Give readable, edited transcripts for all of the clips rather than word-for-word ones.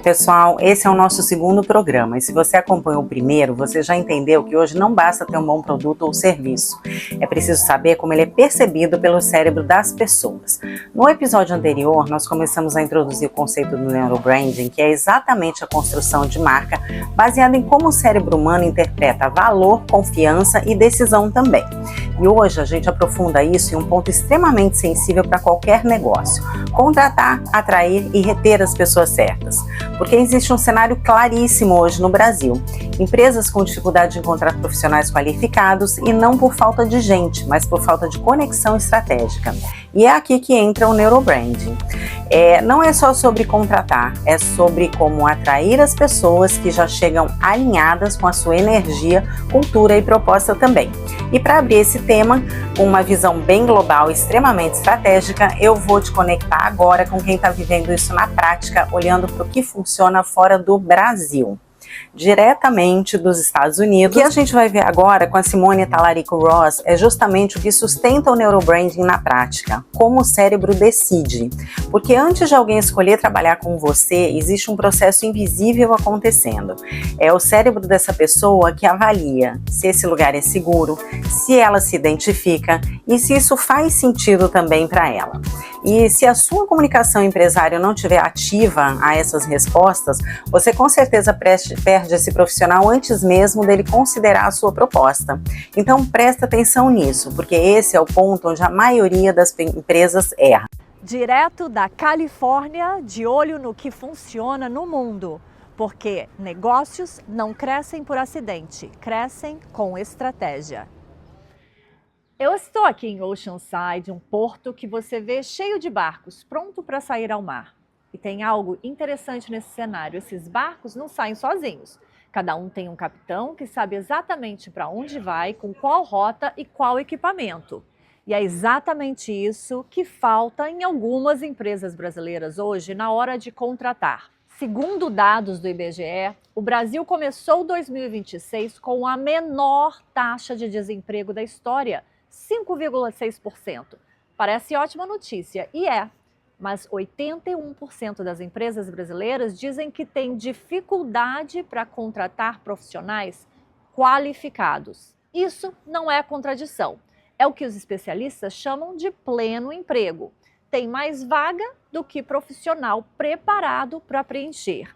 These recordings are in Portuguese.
pessoal, esse é o nosso segundo programa e se você acompanhou o primeiro, você já entendeu que hoje não basta ter um bom produto ou serviço, é preciso saber como ele é percebido pelo cérebro das pessoas. No episódio anterior, nós começamos a introduzir o conceito do neurobranding, que é exatamente a construção de marca baseada em como o cérebro humano interpreta valor, confiança e decisão também. E hoje a gente aprofunda isso em um ponto extremamente sensível para qualquer negócio: contratar, atrair e reter as pessoas certas. Porque existe um cenário claríssimo hoje no Brasil. Empresas com dificuldade de encontrar profissionais qualificados e não por falta de gente, mas por falta de conexão estratégica. E é aqui que entra o neurobranding. Não é só sobre contratar, é sobre como atrair as pessoas que já chegam alinhadas com a sua energia, cultura e proposta também. E para abrir esse tema, com uma visão bem global e extremamente estratégica, eu vou te conectar agora com quem está vivendo isso na prática, olhando para o que funciona fora do Brasil, diretamente dos Estados Unidos. O que a gente vai ver agora com a Simone Talarico-Ross é justamente o que sustenta o neurobranding na prática, como o cérebro decide. Porque antes de alguém escolher trabalhar com você, existe um processo invisível acontecendo. É o cérebro dessa pessoa que avalia se esse lugar é seguro, se ela se identifica e se isso faz sentido também para ela. E se a sua comunicação empresária não estiver ativa a essas respostas, você com certeza perde esse profissional antes mesmo dele considerar a sua proposta. Então presta atenção nisso, porque esse é o ponto onde a maioria das empresas erra. Direto da Califórnia, de olho no que funciona no mundo, porque negócios não crescem por acidente, crescem com estratégia. Eu estou aqui em Oceanside, um porto que você vê cheio de barcos, pronto para sair ao mar. E tem algo interessante nesse cenário: esses barcos não saem sozinhos. Cada um tem um capitão que sabe exatamente para onde vai, com qual rota e qual equipamento. E é exatamente isso que falta em algumas empresas brasileiras hoje na hora de contratar. Segundo dados do IBGE, o Brasil começou 2026 com a menor taxa de desemprego da história, 5,6%. Parece ótima notícia, e é. Mas 81% das empresas brasileiras dizem que têm dificuldade para contratar profissionais qualificados. Isso não é contradição. É o que os especialistas chamam de pleno emprego. Tem mais vaga do que profissional preparado para preencher.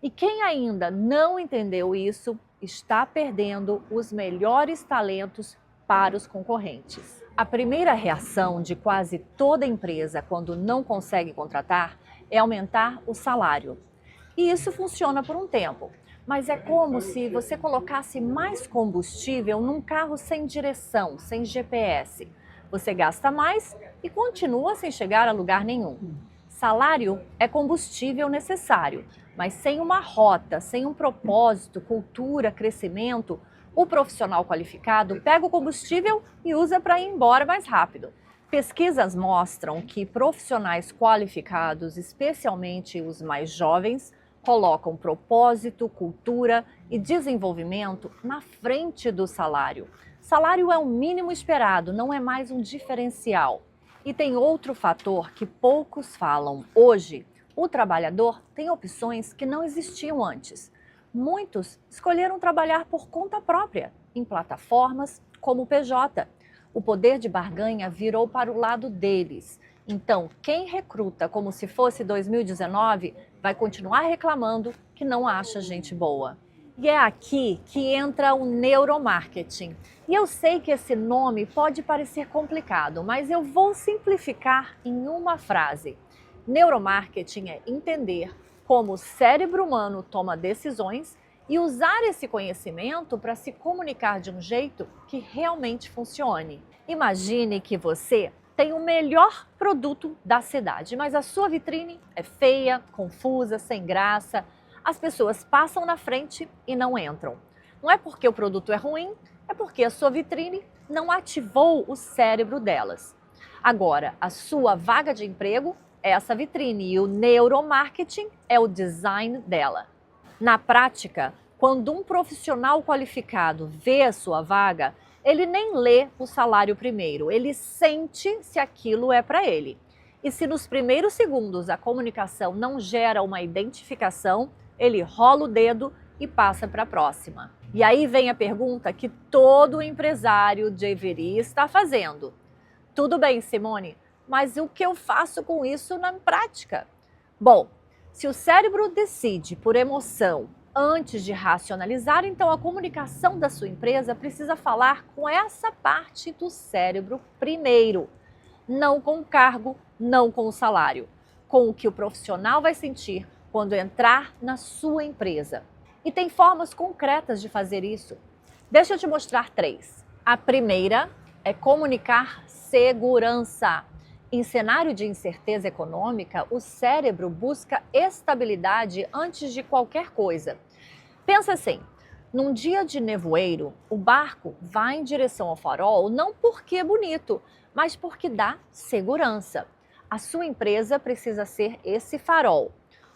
E quem ainda não entendeu isso está perdendo os melhores talentos para os concorrentes. A primeira reação de quase toda empresa quando não consegue contratar é aumentar o salário. E isso funciona por um tempo, mas é como se você colocasse mais combustível num carro sem direção, sem GPS. Você gasta mais e continua sem chegar a lugar nenhum. Salário é combustível necessário, mas sem uma rota, sem um propósito, cultura, crescimento, o profissional qualificado pega o combustível e usa para ir embora mais rápido. Pesquisas mostram que profissionais qualificados, especialmente os mais jovens, colocam propósito, cultura e desenvolvimento na frente do salário. Salário é o mínimo esperado, não é mais um diferencial. E tem outro fator que poucos falam. Hoje, o trabalhador tem opções que não existiam antes. Muitos escolheram trabalhar por conta própria, em plataformas como o PJ. O poder de barganha virou para o lado deles. Então, quem recruta como se fosse 2019 vai continuar reclamando que não acha gente boa. E é aqui que entra o neuromarketing. E eu sei que esse nome pode parecer complicado, mas eu vou simplificar em uma frase. Neuromarketing é entender como o cérebro humano toma decisões e usar esse conhecimento para se comunicar de um jeito que realmente funcione. Imagine que você tem o melhor produto da cidade, mas a sua vitrine é feia, confusa, sem graça. As pessoas passam na frente e não entram. Não é porque o produto é ruim, é porque a sua vitrine não ativou o cérebro delas. Agora, a sua vaga de emprego é essa vitrine e o neuromarketing é o design dela. Na prática, quando um profissional qualificado vê a sua vaga, ele nem lê o salário primeiro, ele sente se aquilo é para ele. E se nos primeiros segundos a comunicação não gera uma identificação, ele rola o dedo e passa para a próxima. E aí vem a pergunta que todo empresário deveria estar fazendo. Tudo bem, Simone, mas o que eu faço com isso na prática? Bom, se o cérebro decide por emoção antes de racionalizar, então a comunicação da sua empresa precisa falar com essa parte do cérebro primeiro. Não com o cargo, não com o salário. Com o que o profissional vai sentir quando entrar na sua empresa. E tem formas concretas de fazer isso. Deixa eu te mostrar 3. A primeira é comunicar segurança. Em cenário de incerteza econômica, o cérebro busca estabilidade antes de qualquer coisa. Pensa assim, num dia de nevoeiro, o barco vai em direção ao farol não porque é bonito, mas porque dá segurança. A sua empresa precisa ser esse farol.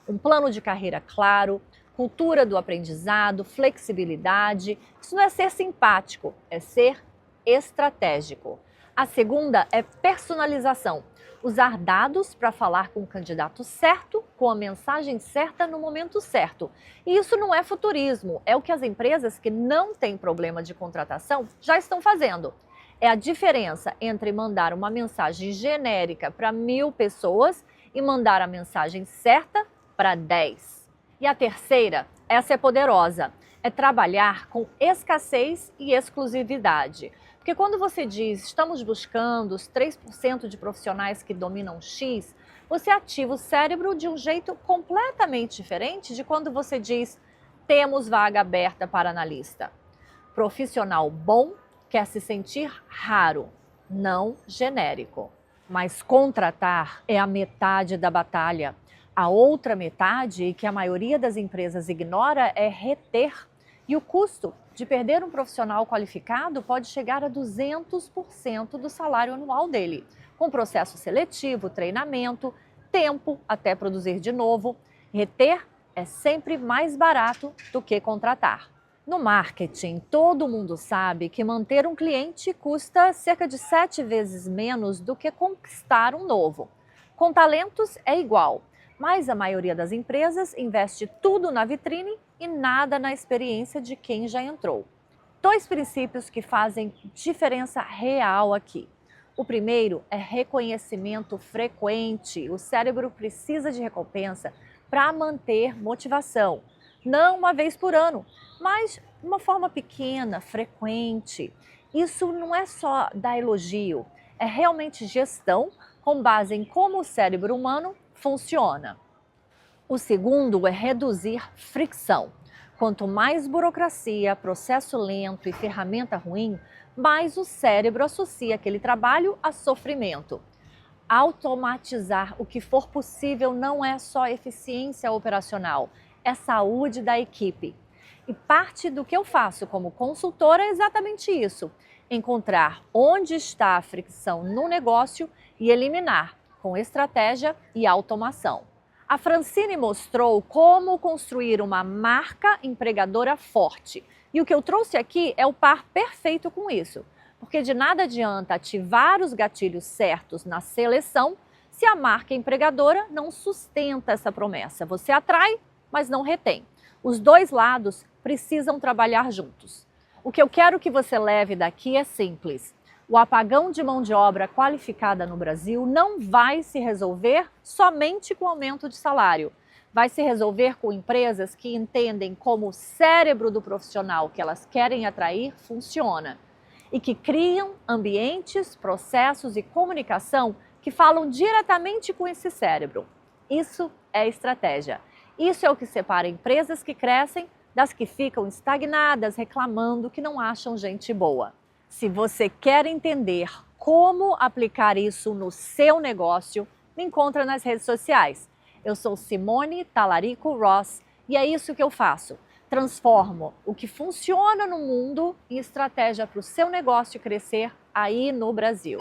Um plano de carreira claro, cultura do aprendizado, flexibilidade. Isso não é ser simpático, é ser estratégico. A segunda é personalização. Usar dados para falar com o candidato certo, com a mensagem certa no momento certo. E isso não é futurismo, é o que as empresas que não têm problema de contratação já estão fazendo. É a diferença entre mandar uma mensagem genérica para 1000 pessoas e mandar a mensagem certa para 10. E a terceira, essa é poderosa, é trabalhar com escassez e exclusividade. Porque quando você diz, estamos buscando os 3% de profissionais que dominam X, você ativa o cérebro de um jeito completamente diferente de quando você diz, temos vaga aberta para analista. Profissional bom quer se sentir raro, não genérico. Mas contratar é a metade da batalha. A outra metade, que a maioria das empresas ignora, é reter. E o custo de perder um profissional qualificado pode chegar a 200% do salário anual dele, com processo seletivo, treinamento, tempo até produzir de novo. Reter é sempre mais barato do que contratar. No marketing, todo mundo sabe que manter um cliente custa cerca de 7 vezes menos do que conquistar um novo. Com talentos é igual, mas a maioria das empresas investe tudo na vitrine e nada na experiência de quem já entrou. 2 princípios que fazem diferença real aqui. O primeiro é reconhecimento frequente. O cérebro precisa de recompensa para manter motivação. Não uma vez por ano, mas de uma forma pequena, frequente. Isso não é só dar elogio, é realmente gestão com base em como o cérebro humano funciona. O segundo é reduzir fricção. Quanto mais burocracia, processo lento e ferramenta ruim, mais o cérebro associa aquele trabalho a sofrimento. Automatizar o que for possível não é só eficiência operacional, é saúde da equipe. E parte do que eu faço como consultora é exatamente isso: encontrar onde está a fricção no negócio e eliminar com estratégia e automação. A Francine mostrou como construir uma marca empregadora forte. E o que eu trouxe aqui é o par perfeito com isso. Porque de nada adianta ativar os gatilhos certos na seleção se a marca empregadora não sustenta essa promessa. Você atrai, mas não retém. Os dois lados precisam trabalhar juntos. O que eu quero que você leve daqui é simples. O apagão de mão de obra qualificada no Brasil não vai se resolver somente com aumento de salário. Vai se resolver com empresas que entendem como o cérebro do profissional que elas querem atrair funciona e que criam ambientes, processos e comunicação que falam diretamente com esse cérebro. Isso é estratégia. Isso é o que separa empresas que crescem das que ficam estagnadas, reclamando que não acham gente boa. Se você quer entender como aplicar isso no seu negócio, me encontra nas redes sociais. Eu sou Simone Talarico Ross e é isso que eu faço. Transformo o que funciona no mundo em estratégia para o seu negócio crescer aí no Brasil.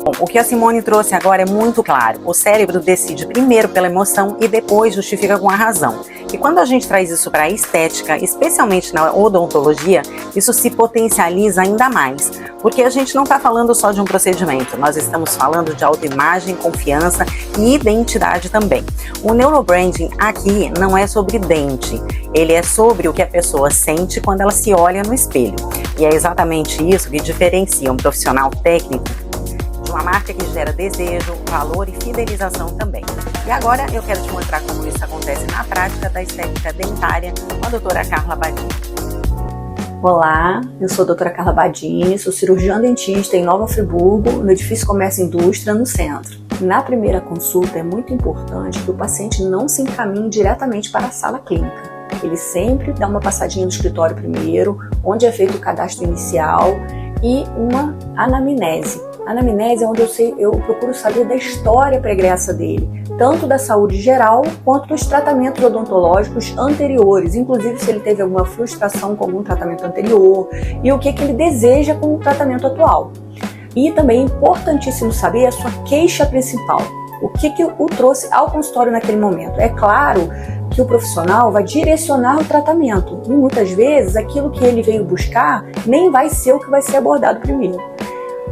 Bom, o que a Simone trouxe agora é muito claro. O cérebro decide primeiro pela emoção e depois justifica com a razão. E quando a gente traz isso para a estética, especialmente na odontologia, isso se potencializa ainda mais. Porque a gente não está falando só de um procedimento, nós estamos falando de autoimagem, confiança e identidade também. O neurobranding aqui não é sobre dente, ele é sobre o que a pessoa sente quando ela se olha no espelho. E é exatamente isso que diferencia um profissional técnico de uma marca que gera desejo, valor e fidelização também. E agora eu quero te mostrar como isso acontece na prática da estética dentária com a doutora Carla Badini. Olá, eu sou a doutora Carla Badini, sou cirurgiã dentista em Nova Friburgo, no edifício Comércio e Indústria, no centro. Na primeira consulta é muito importante que o paciente não se encaminhe diretamente para a sala clínica. Ele sempre dá uma passadinha no escritório primeiro, onde é feito o cadastro inicial e uma anamnese. A anamnese é onde eu procuro saber da história pregressa dele, tanto da saúde geral quanto dos tratamentos odontológicos anteriores, inclusive se ele teve alguma frustração com algum tratamento anterior e o que ele deseja com o tratamento atual. E também é importantíssimo saber a sua queixa principal, o que o trouxe ao consultório naquele momento. É claro que o profissional vai direcionar o tratamento e muitas vezes aquilo que ele veio buscar nem vai ser o que vai ser abordado primeiro.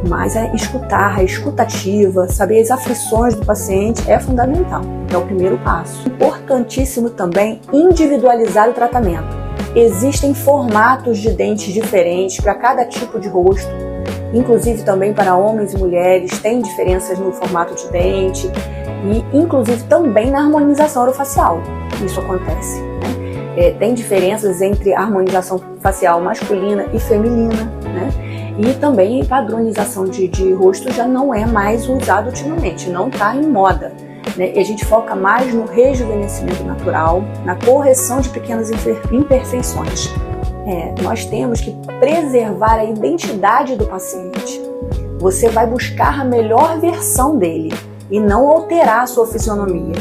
Mas escutar, a escutativa, saber as aflições do paciente é fundamental, é o primeiro passo. Importantíssimo também individualizar o tratamento. Existem formatos de dentes diferentes para cada tipo de rosto, inclusive também para homens e mulheres, tem diferenças no formato de dente e inclusive também na harmonização orofacial, isso acontece, né? Tem diferenças entre a harmonização facial masculina e feminina, né? E também padronização de rosto já não é mais usado ultimamente, não está em moda, né? E a gente foca mais no rejuvenescimento natural, na correção de pequenas imperfeições. Nós temos que preservar a identidade do paciente. Você vai buscar a melhor versão dele e não alterar a sua fisionomia.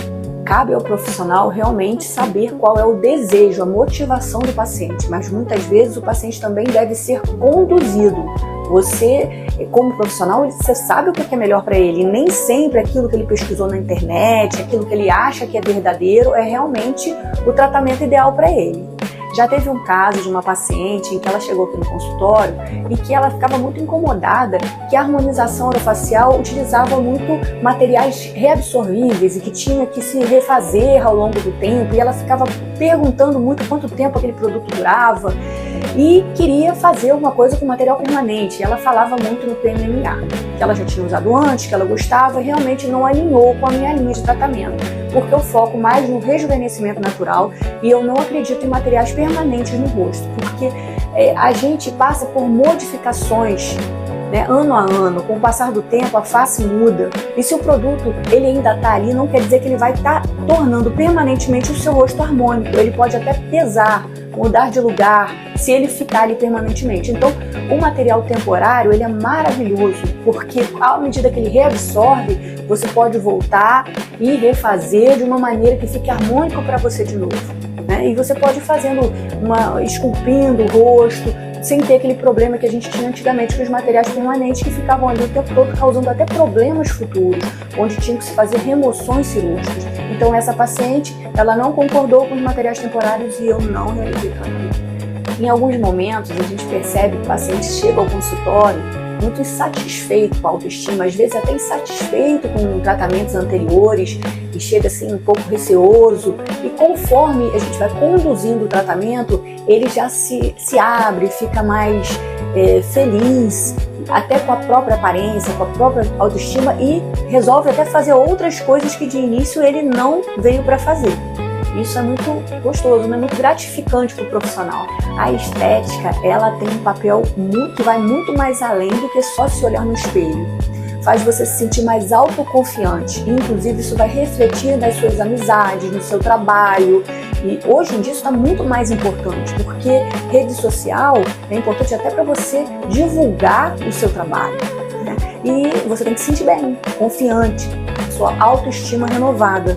Cabe ao profissional realmente saber qual é o desejo, a motivação do paciente, mas muitas vezes o paciente também deve ser conduzido. Você, como profissional, você sabe o que é melhor para ele, e nem sempre aquilo que ele pesquisou na internet, aquilo que ele acha que é verdadeiro, é realmente o tratamento ideal para ele. Já teve um caso de uma paciente em que ela chegou aqui no consultório e que ela ficava muito incomodada que a harmonização orofacial utilizava muito materiais reabsorvíveis e que tinha que se refazer ao longo do tempo, e ela ficava perguntando muito quanto tempo aquele produto durava e queria fazer alguma coisa com material permanente. Ela falava muito no PMMA, que ela já tinha usado antes, que ela gostava, e realmente não alinhou com a minha linha de tratamento, porque eu foco mais no rejuvenescimento natural e eu não acredito em materiais permanentes no rosto, porque a gente passa por modificações, né, ano a ano. Com o passar do tempo a face muda, e se o produto ele ainda está ali, não quer dizer que ele vai estar tornando permanentemente o seu rosto harmônico. Ele pode até pesar, mudar de lugar, se ele ficar ali permanentemente. Então, o material temporário ele é maravilhoso, porque à medida que ele reabsorve, você pode voltar e refazer de uma maneira que fique harmônico para você de novo, né? E você pode ir fazendo esculpindo o rosto, sem ter aquele problema que a gente tinha antigamente com os materiais permanentes, que ficavam ali o tempo todo causando até problemas futuros, onde tinha que se fazer remoções cirúrgicas. Então essa paciente, ela não concordou com os materiais temporários e eu não realizei tratamento. Em alguns momentos a gente percebe que o paciente chega ao consultório muito insatisfeito com a autoestima, às vezes até insatisfeito com tratamentos anteriores, e chega assim um pouco receoso, e conforme a gente vai conduzindo o tratamento, ele já se abre, fica mais feliz, até com a própria aparência, com a própria autoestima, e resolve até fazer outras coisas que de início ele não veio para fazer. Isso é muito gostoso, né? Muito gratificante para o profissional. A estética, ela tem um papel que vai muito mais além do que só se olhar no espelho. Faz você se sentir mais autoconfiante. Inclusive, isso vai refletir nas suas amizades, no seu trabalho. E hoje em dia isso está muito mais importante, porque rede social é importante até para você divulgar o seu trabalho, né? E você tem que se sentir bem, confiante, sua autoestima renovada.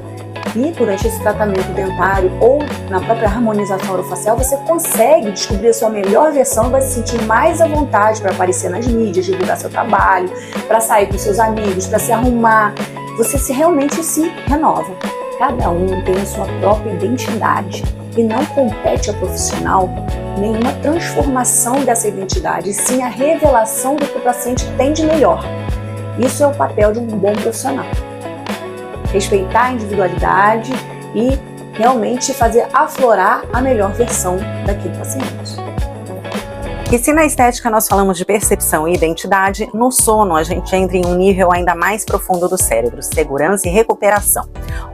E durante esse tratamento dentário ou na própria harmonização orofacial, você consegue descobrir a sua melhor versão e vai se sentir mais à vontade para aparecer nas mídias, divulgar seu trabalho, para sair com seus amigos, para se arrumar. Você realmente se renova. Cada um tem a sua própria identidade e não compete ao profissional nenhuma transformação dessa identidade, e sim a revelação do que o paciente tem de melhor. Isso é o papel de um bom profissional. Respeitar a individualidade e realmente fazer aflorar a melhor versão daquele paciente. E se na estética nós falamos de percepção e identidade, no sono a gente entra em um nível ainda mais profundo do cérebro, segurança e recuperação.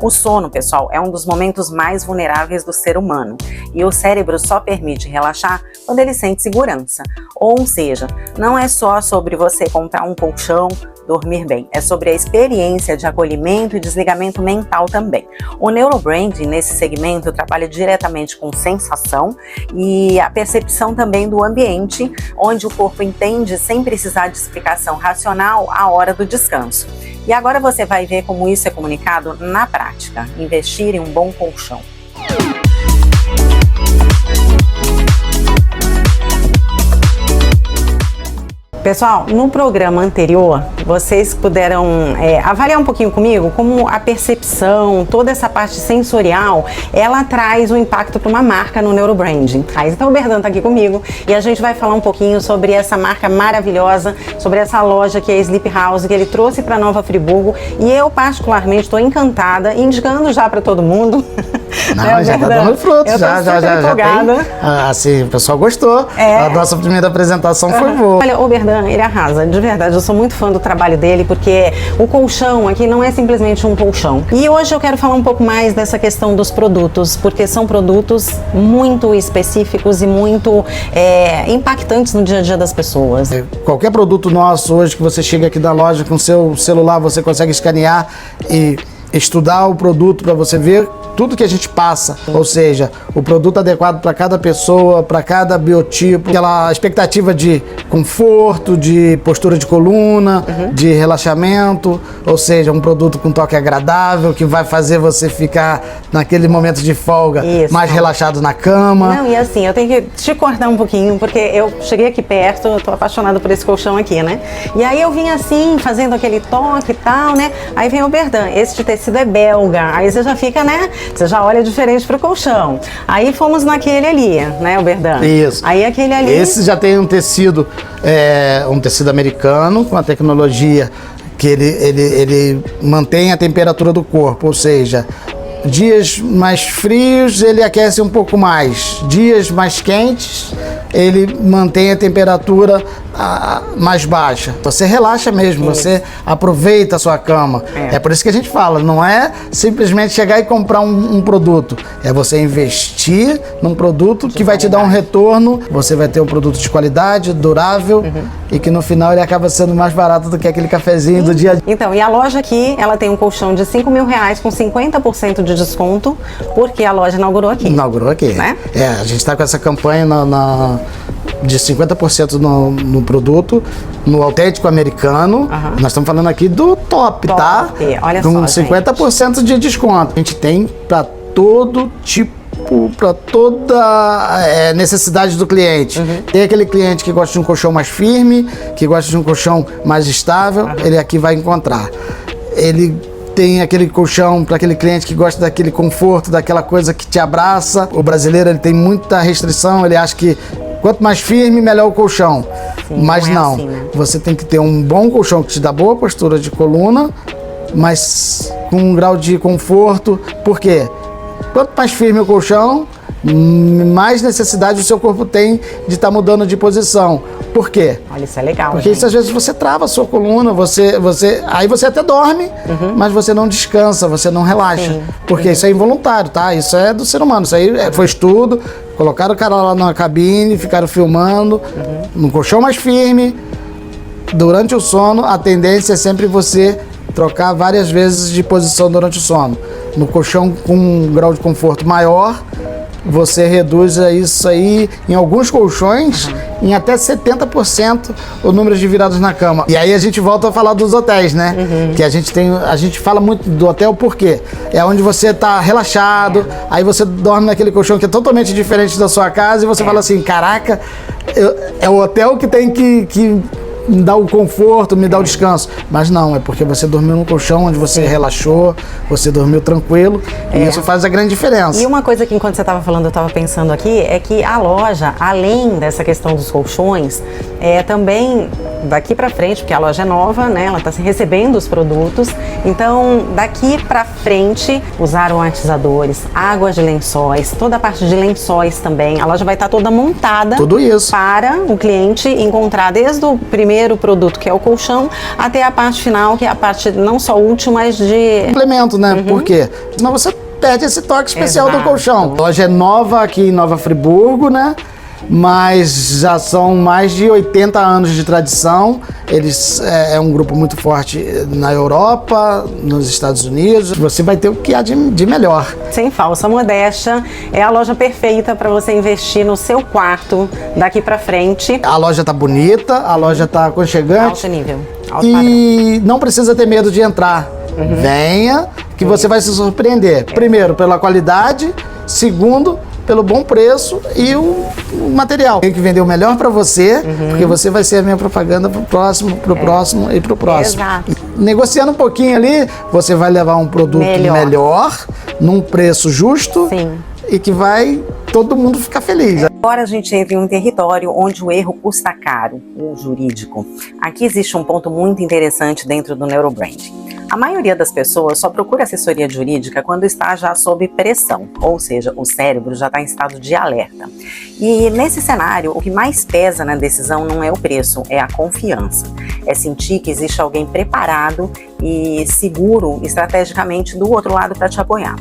O sono, pessoal, é um dos momentos mais vulneráveis do ser humano e o cérebro só permite relaxar quando ele sente segurança. Ou seja, não é só sobre você comprar um colchão, dormir bem, é sobre a experiência de acolhimento e desligamento mental também. O neurobranding nesse segmento trabalha diretamente com sensação e a percepção também do ambiente, onde o corpo entende sem precisar de explicação racional a hora do descanso. E agora você vai ver como isso é comunicado na prática. Investir em um bom colchão. Pessoal, no programa anterior, vocês puderam avaliar um pouquinho comigo como a percepção, toda essa parte sensorial, ela traz um impacto para uma marca no neurobranding. Então o Berdan está aqui comigo e a gente vai falar um pouquinho sobre essa marca maravilhosa, sobre essa loja que é a Sleep House, que ele trouxe para Nova Friburgo, e eu particularmente estou encantada, indicando já para todo mundo. Não, já tá dando frutos, já tem. Assim, o pessoal gostou. A nossa primeira apresentação foi boa. Olha, o Berdan, ele arrasa, de verdade, eu sou muito fã do trabalho dele, porque o colchão aqui não é simplesmente um colchão. E hoje eu quero falar um pouco mais dessa questão dos produtos, porque são produtos muito específicos e muito impactantes no dia a dia das pessoas. Qualquer produto nosso hoje que você chega aqui da loja com seu celular, você consegue escanear e estudar o produto para você ver tudo que a gente passa, ou seja, o produto adequado para cada pessoa, para cada biotipo, aquela expectativa de conforto, de postura de coluna, de relaxamento, ou seja, um produto com toque agradável que vai fazer você ficar naquele momento de folga mais relaxado na cama. Não, e assim, eu tenho que te cortar um pouquinho, porque eu cheguei aqui perto, eu tô apaixonada por esse colchão aqui, né? E aí eu vim assim, fazendo aquele toque e tal, né? Aí vem o Berdan, esse tecido é belga, aí você já fica, né? Você já olha diferente pro colchão. Aí fomos naquele ali, né, o Berdan? Isso. Aí aquele ali... Esse já tem um tecido americano, com a tecnologia que ele mantém a temperatura do corpo, ou seja, dias mais frios ele aquece um pouco mais, dias mais quentes ele mantém a temperatura mais baixa. Você relaxa mesmo, você aproveita a sua cama. É por isso que a gente fala, não é simplesmente chegar e comprar um produto, é você investir num produto que vai te dar um retorno, você vai ter um produto de qualidade, durável e que no final ele acaba sendo mais barato do que aquele cafezinho do dia a dia. Então, e a loja aqui, ela tem um colchão de R$5.000 com 50% de desconto, porque a loja inaugurou aqui. Inaugurou aqui, né? A gente está com essa campanha de 50% no produto, no autêntico americano. Nós estamos falando aqui do top, tá? Olha com só, 50% gente. de desconto. A gente tem para todo tipo, para toda necessidade do cliente. Tem aquele cliente que gosta de um colchão mais firme, que gosta de um colchão mais estável, ele aqui vai encontrar. Ele tem aquele colchão para aquele cliente que gosta daquele conforto, daquela coisa que te abraça. O brasileiro ele tem muita restrição, ele acha que quanto mais firme, melhor o colchão. Mas não, assim, né? Você tem que ter um bom colchão que te dá boa postura de coluna, mas com um grau de conforto. Por quê? Quanto mais firme o colchão, mais necessidade o seu corpo tem de estar mudando de posição. Por quê? Olha, isso é legal. Porque isso, às vezes você trava a sua coluna, aí você até dorme, mas você não descansa, você não relaxa. Porque isso é involuntário, tá? Isso é do ser humano. Isso aí foi estudo, colocaram o cara lá na cabine, ficaram filmando, num colchão mais firme. Durante o sono, a tendência é sempre você trocar várias vezes de posição durante o sono. No colchão com um grau de conforto maior, você reduz isso aí em alguns colchões em até 70% o número de virados na cama. E aí a gente volta a falar dos hotéis, né? Que a gente fala muito do hotel porque é onde você tá relaxado, aí você dorme naquele colchão que é totalmente diferente da sua casa e você fala assim, caraca, é o hotel que tem que me dá o conforto, me dá o descanso. Mas não, é porque você dormiu num colchão onde você relaxou, você dormiu tranquilo, e isso faz a grande diferença. E uma coisa que enquanto você estava falando, eu estava pensando aqui, é que a loja, além dessa questão dos colchões, também daqui para frente, porque a loja é nova, né? Ela está recebendo os produtos, então daqui para frente, os aromatizadores, águas de lençóis, toda a parte de lençóis também, a loja vai estar toda montada. Tudo isso para o cliente encontrar desde o primeiro produto, que é o colchão, até a parte final, que é a parte não só útil, mas de complemento, né? Por quê? Senão você perde esse toque especial do colchão. A loja é nova aqui em Nova Friburgo, né? Mas já são mais de 80 anos de tradição. Eles é um grupo muito forte na Europa, nos Estados Unidos. Você vai ter o que há de melhor. Sem falsa modéstia, é a loja perfeita para você investir no seu quarto daqui para frente. A loja tá bonita, a loja tá aconchegante. Alto nível, alto e não precisa ter medo de entrar. Venha, que você vai se surpreender. Primeiro, pela qualidade. Segundo, pelo bom preço e o material. Tem que vender o melhor para você, porque você vai ser a minha propaganda pro próximo e pro próximo. Exato. Negociando um pouquinho ali, você vai levar um produto melhor num preço justo. Sim. E que vai todo mundo ficar feliz. Agora a gente entra em um território onde o erro custa caro, o jurídico. Aqui existe um ponto muito interessante dentro do neurobranding. A maioria das pessoas só procura assessoria jurídica quando está já sob pressão, ou seja, o cérebro já está em estado de alerta. E nesse cenário, o que mais pesa na decisão não é o preço, é a confiança. É sentir que existe alguém preparado e seguro estrategicamente do outro lado para te apoiar.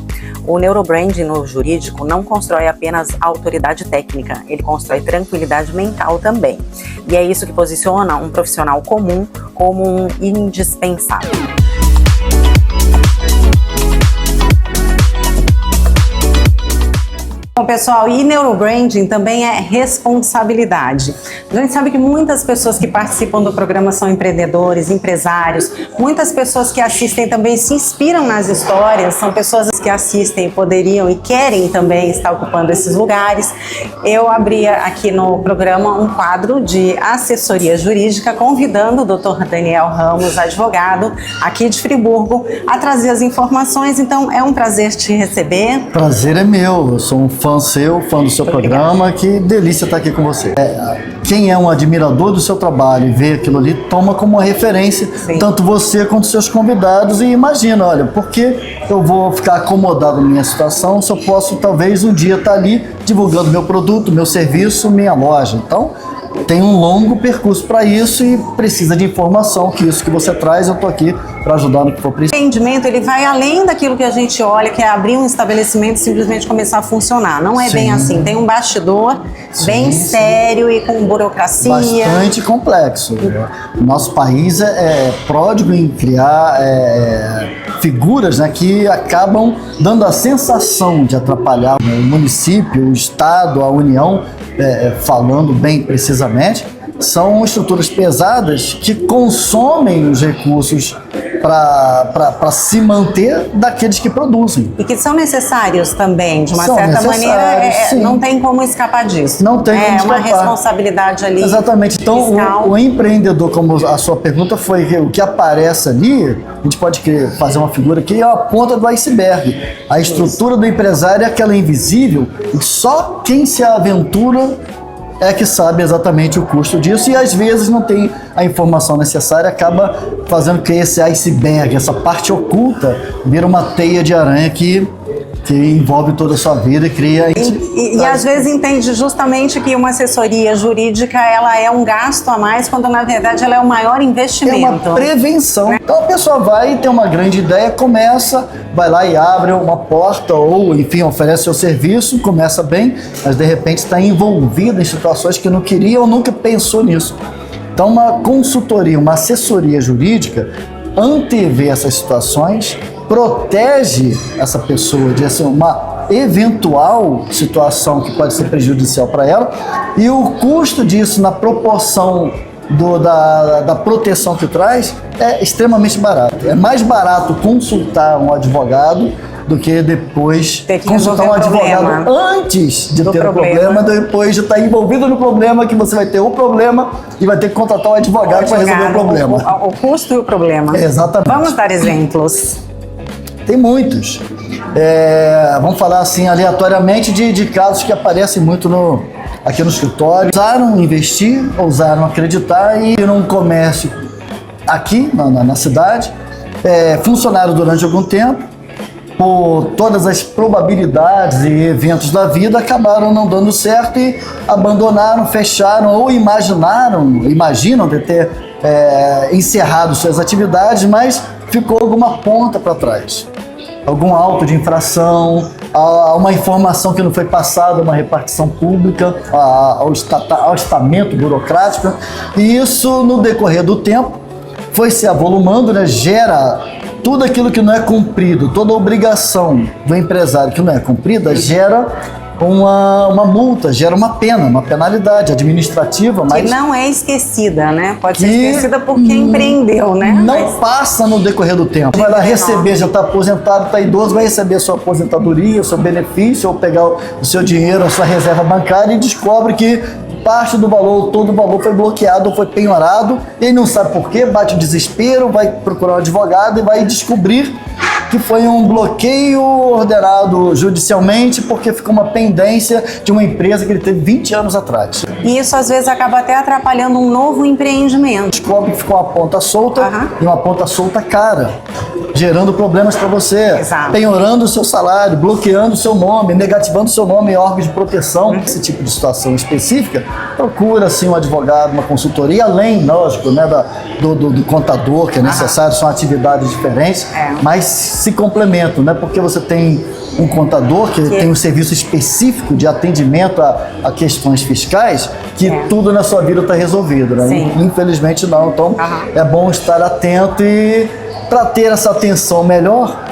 O neurobranding no jurídico não constrói apenas autoridade técnica, ele constrói tranquilidade mental também. E é isso que posiciona um profissional comum como um indispensável. Bom, pessoal, e neurobranding também é responsabilidade. A gente sabe que muitas pessoas que participam do programa são empreendedores, empresários, muitas pessoas que assistem também se inspiram nas histórias, são pessoas que assistem, poderiam e querem também estar ocupando esses lugares. Eu abri aqui no programa um quadro de assessoria jurídica, convidando o Dr. Daniel Ramos, advogado aqui de Friburgo, a trazer as informações. Então, é um prazer te receber. Prazer é meu, eu sou um fã seu, fã do seu programa, que delícia estar aqui com você. Quem é um admirador do seu trabalho e vê aquilo ali, toma como uma referência, tanto você quanto seus convidados, e imagina, olha, por que eu vou ficar acomodado na minha situação se eu posso talvez um dia estar ali divulgando meu produto, meu serviço, minha loja. Então, tem um longo percurso para isso e precisa de informação, que isso que você traz, eu estou aqui para ajudar no que for preciso. O empreendimento, ele vai além daquilo que a gente olha, que é abrir um estabelecimento e simplesmente começar a funcionar. Não é bem assim. Tem um bastidor bem sério e com burocracia. Bastante complexo. Nosso país é pródigo em criar figuras, né, que acabam dando a sensação de atrapalhar o município, o estado, a União, falando bem precisamente. São estruturas pesadas que consomem os recursos para se manter daqueles que produzem. E que são necessários também, de uma certa maneira, não tem como escapar disso. Não tem como escapar. É uma responsabilidade ali. Exatamente. Então, o empreendedor, como a sua pergunta foi, o que aparece ali, a gente pode fazer uma figura que é a ponta do iceberg. A estrutura do empresário é aquela invisível e só quem se aventura é que sabe exatamente o custo disso e às vezes não tem a informação necessária, acaba fazendo que esse iceberg, essa parte oculta, vira uma teia de aranha que envolve toda a sua vida e cria... E às vezes entende justamente que uma assessoria jurídica, ela é um gasto a mais, quando na verdade ela é o maior investimento. É uma prevenção. Então a pessoa vai ter uma grande ideia, começa, vai lá e abre uma porta ou, enfim, oferece seu serviço, começa bem, mas de repente está envolvida em situações que não queria ou nunca pensou nisso. Então uma consultoria, uma assessoria jurídica antevê essas situações, protege essa pessoa de assim, uma eventual situação que pode ser prejudicial para ela, e o custo disso na proporção da proteção que traz é extremamente barato. É mais barato consultar um advogado do que depois consultar um advogado antes de ter o problema, depois de estar envolvido no problema, que você vai ter o problema e vai ter que contratar um advogado para resolver o problema. O custo e o problema. Exatamente. Vamos dar exemplos. Tem muitos. Vamos falar assim aleatoriamente de casos que aparecem muito aqui no escritório. Ousaram investir, ousaram acreditar e ir num comércio aqui na cidade, funcionaram durante algum tempo, por todas as probabilidades e eventos da vida, acabaram não dando certo e abandonaram, fecharam ou imaginam ter encerrado suas atividades, mas ficou alguma ponta para trás. Algum auto de infração, uma informação que não foi passada, uma repartição pública, ao estamento burocrático, e isso no decorrer do tempo foi se avolumando, né? Gera tudo aquilo que não é cumprido, toda obrigação do empresário que não é cumprida, gera uma multa, gera uma pena, uma penalidade administrativa. Mas que não é esquecida, né? Pode ser esquecida por quem empreendeu, né? Não passa no decorrer do tempo. Vai lá receber, já está aposentado, está idoso, vai receber a sua aposentadoria, o seu benefício, ou pegar o seu dinheiro, a sua reserva bancária, e descobre que parte do valor, todo o valor foi bloqueado ou foi penhorado, ele não sabe por quê, bate o desespero, vai procurar um advogado e vai descobrir que foi um bloqueio ordenado judicialmente porque ficou uma pendência de uma empresa que ele teve 20 anos atrás. E isso às vezes acaba até atrapalhando um novo empreendimento. Descobre que ficou uma ponta solta e uma ponta solta cara, gerando problemas para você, penhorando o seu salário, bloqueando o seu nome, negativando o seu nome em órgãos de proteção. Esse tipo de situação específica, procura assim um advogado, uma consultoria, além, lógico, né, do contador, que é necessário, são atividades diferentes, mas se complementam, né? Porque você tem um contador que tem um serviço específico de atendimento a questões fiscais, que tudo na sua vida está resolvido, né? Infelizmente não, então é bom estar atento e para ter essa atenção melhor,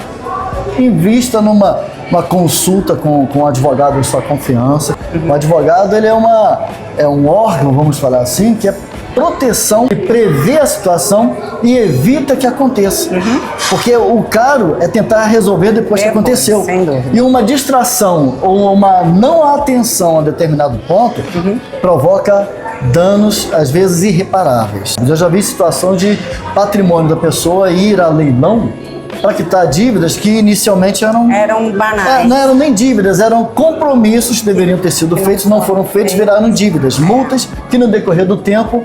invista numa consulta com um advogado de sua confiança. O advogado ele é um órgão, vamos falar assim, que é proteção e prevê a situação e evita que aconteça. Porque o caro é tentar resolver depois que aconteceu. E uma distração ou uma não atenção a determinado ponto provoca danos, às vezes, irreparáveis. Eu já vi situação de patrimônio da pessoa ir a leilão para quitar dívidas que inicialmente eram banais. Não eram nem dívidas, eram compromissos que deveriam ter sido feitos, não foram feitos, viraram dívidas, multas que no decorrer do tempo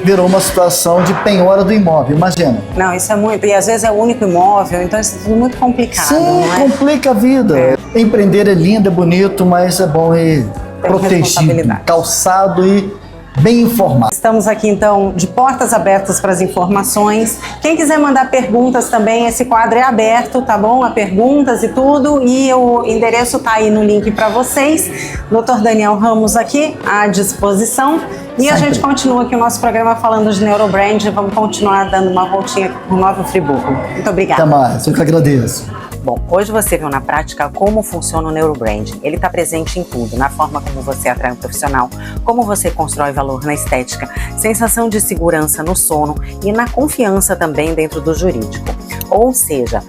virou uma situação de penhora do imóvel, imagina. Não, isso é muito, e às vezes é o único imóvel, então isso é tudo muito complicado. Sim, não é? Complica a vida. Empreender é lindo, é bonito, mas é bom ir protegido, calçado e bem informado. Estamos aqui então de portas abertas para as informações. Quem quiser mandar perguntas também, esse quadro é aberto, tá bom? A perguntas e tudo, e o endereço tá aí no link para vocês. Dr. Daniel Ramos aqui à disposição. E a gente continua aqui o nosso programa falando de Neurobrand. Vamos continuar dando uma voltinha aqui por Nova Friburgo. Muito obrigada. Até mais, eu que agradeço. Bom, hoje você viu na prática como funciona o neurobranding. Ele está presente em tudo, na forma como você atrai um profissional, como você constrói valor na estética, sensação de segurança no sono e na confiança também dentro do jurídico. Ou seja,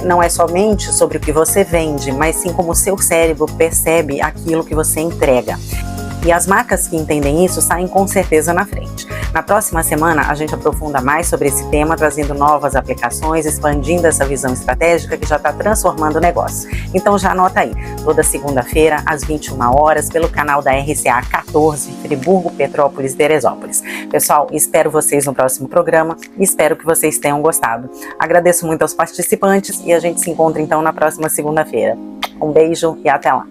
não é somente sobre o que você vende, mas sim como o seu cérebro percebe aquilo que você entrega. E as marcas que entendem isso saem com certeza na frente. Na próxima semana, a gente aprofunda mais sobre esse tema, trazendo novas aplicações, expandindo essa visão estratégica que já está transformando o negócio. Então já anota aí, toda segunda-feira, às 21 horas, pelo canal da RCA 14, Friburgo, Petrópolis, Teresópolis. Pessoal, espero vocês no próximo programa e espero que vocês tenham gostado. Agradeço muito aos participantes e a gente se encontra então na próxima segunda-feira. Um beijo e até lá!